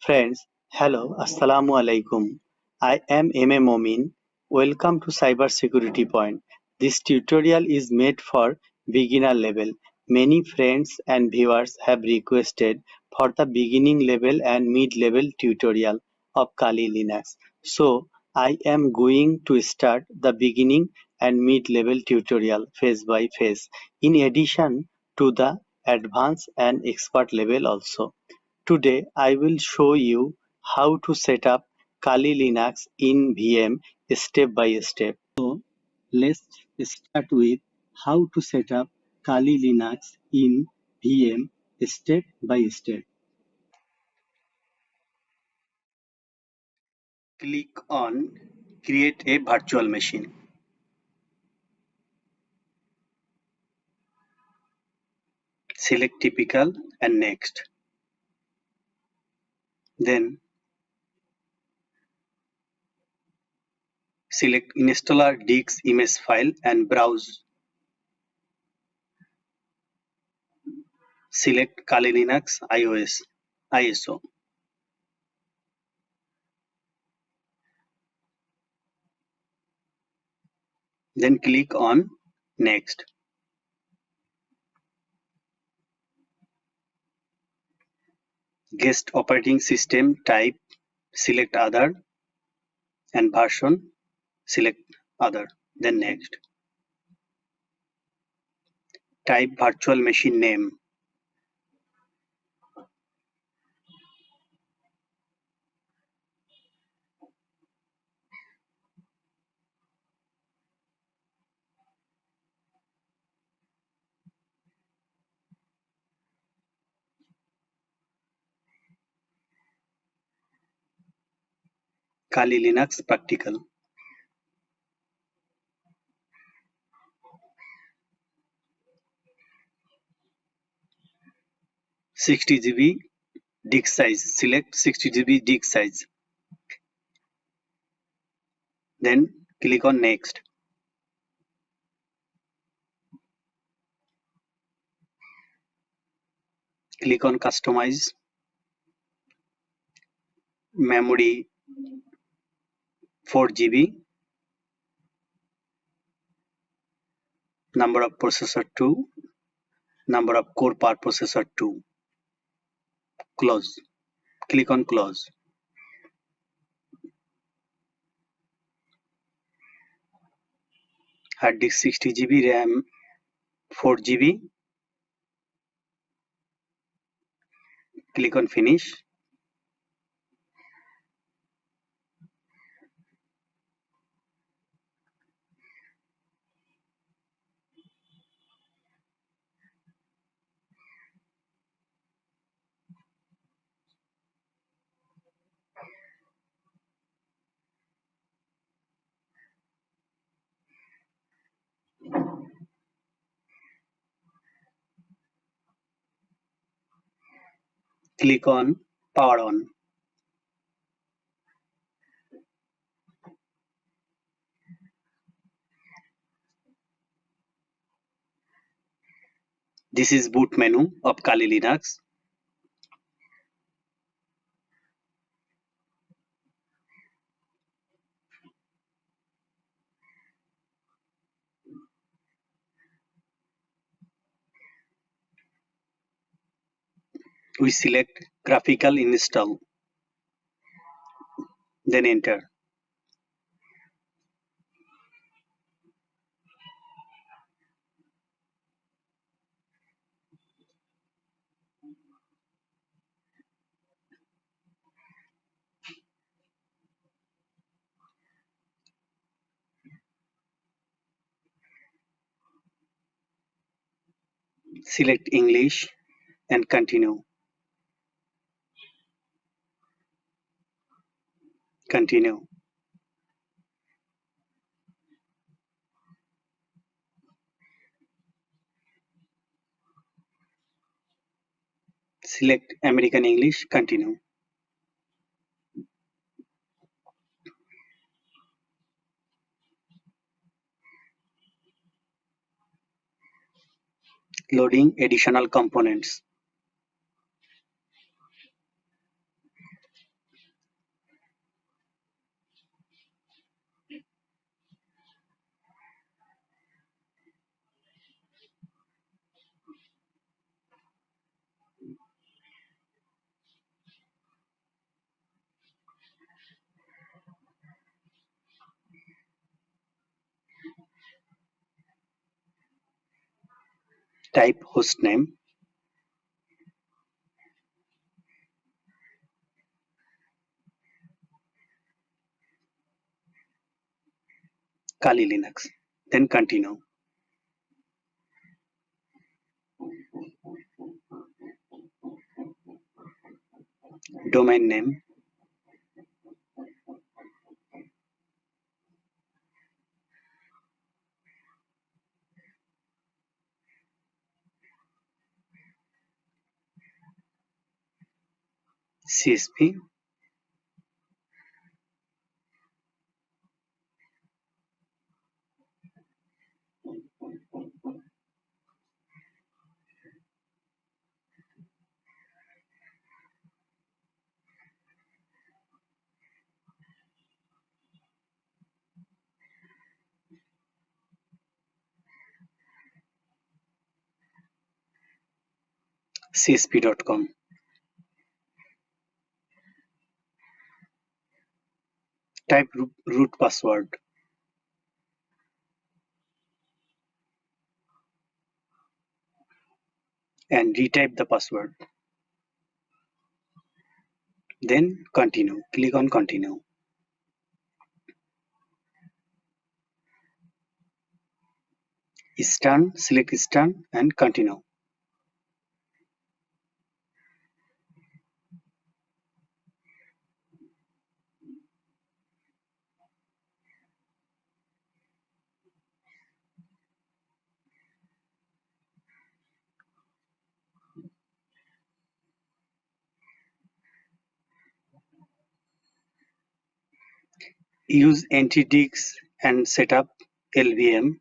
Friends, hello, Assalamu alaikum. I am M.A. Momin. Welcome to Cyber Security Point. This tutorial is made for beginner level. Many friends and viewers have requested for the beginning level and mid level tutorial of Kali Linux. So, I am going to start the beginning and mid level tutorial phase by phase, in addition to the advanced and expert level also. Today I will show you how to set up Kali Linux in VM step by step. So let's start with how to set up Kali Linux in VM step by step. Click on Create a virtual machine. Select Typical and Next. Then select Installer Dix image file and browse. Select Kali Linux iOS ISO. Then click on Next. Guest operating system type, select Other, and version, select Other, then Next. Type virtual machine name. Kali Linux Practical. 60 GB disk size, select 60 GB disk size. Then click on Next. Click on Customize. Memory 4 GB. Number of processor 2. Number of core per processor 2. Close. Click on Close. Hard disk 60 GB, RAM 4 GB. Click on Finish. Click on Power On. This is boot menu of Kali Linux. We select graphical install, then enter. Select English and continue. Continue. Select American English, continue. Loading additional components. Type hostname. Kali Linux. Then continue. Domain name. CSP. CSP.com. Type root password and retype the password. Then continue. Click on continue. Select Eastern and continue. Use NTDX and set up LVM.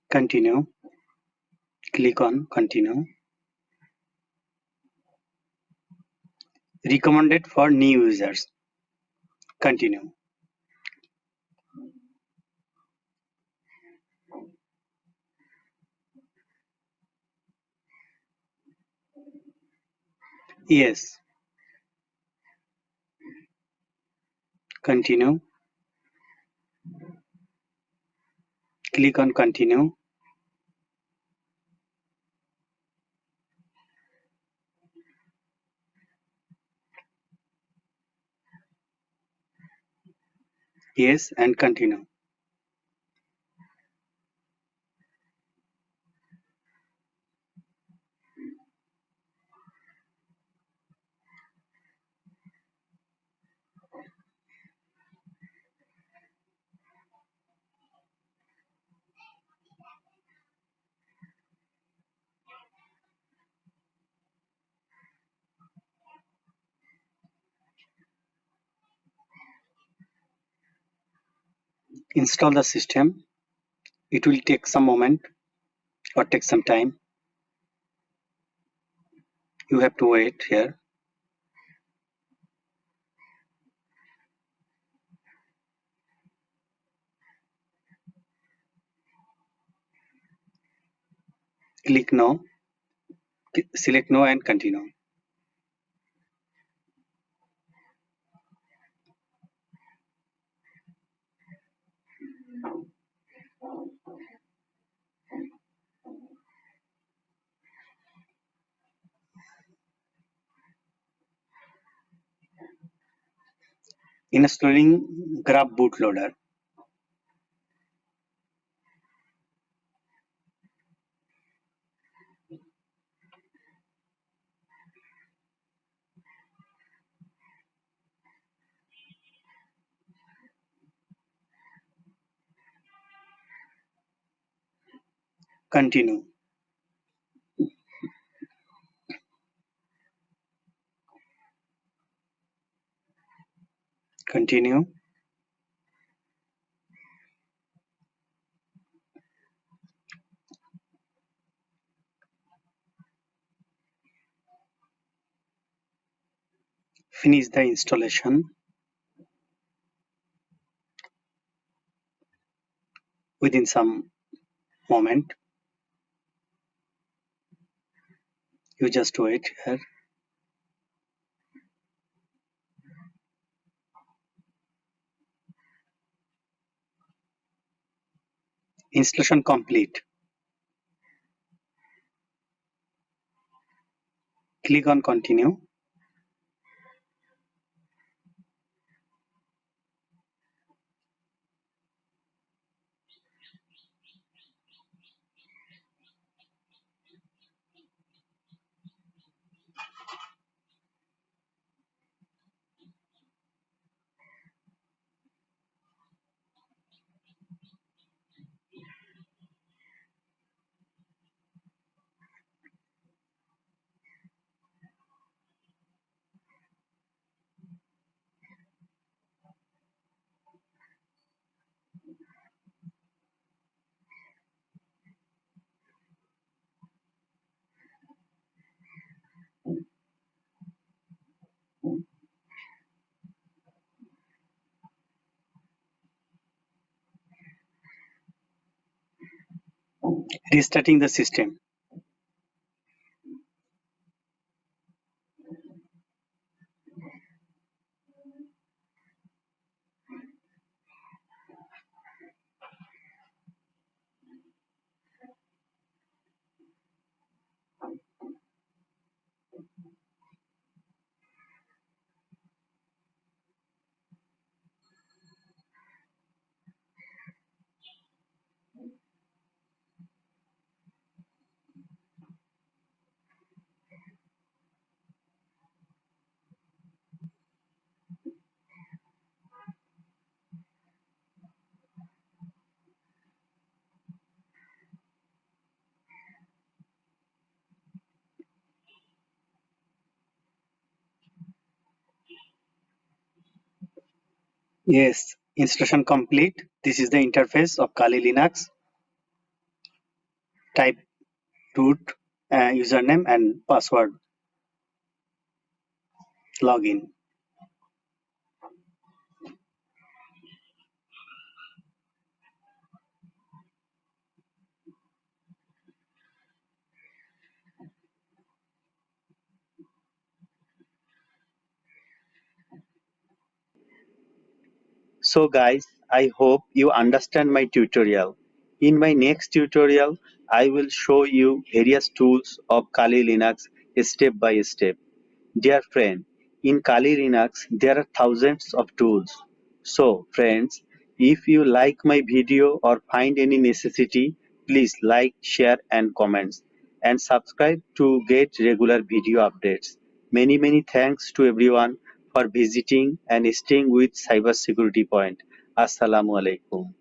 Continue. Click on continue. Recommended for new users. Continue. Yes. Continue. Click on continue. Yes, and continue. Install the system. It will take some moment or take some time. You have to wait here. Click no. Select no and continue. Installing grab bootloader. Continue. Continue. Finish the installation. Within some moment. You just wait here. Installation complete. Click on continue. Restarting the system. Yes, installation complete. This is the interface of Kali Linux. Type root, username and password. Login. So guys, I hope you understand my tutorial. In my next tutorial, I will show you various tools of Kali Linux step by step. Dear friend, in Kali Linux, there are thousands of tools. So friends, if you like my video or find any necessity, please like, share and comments and subscribe to get regular video updates. Many thanks to everyone for visiting and staying with Cybersecurity Point. Assalamu alaikum.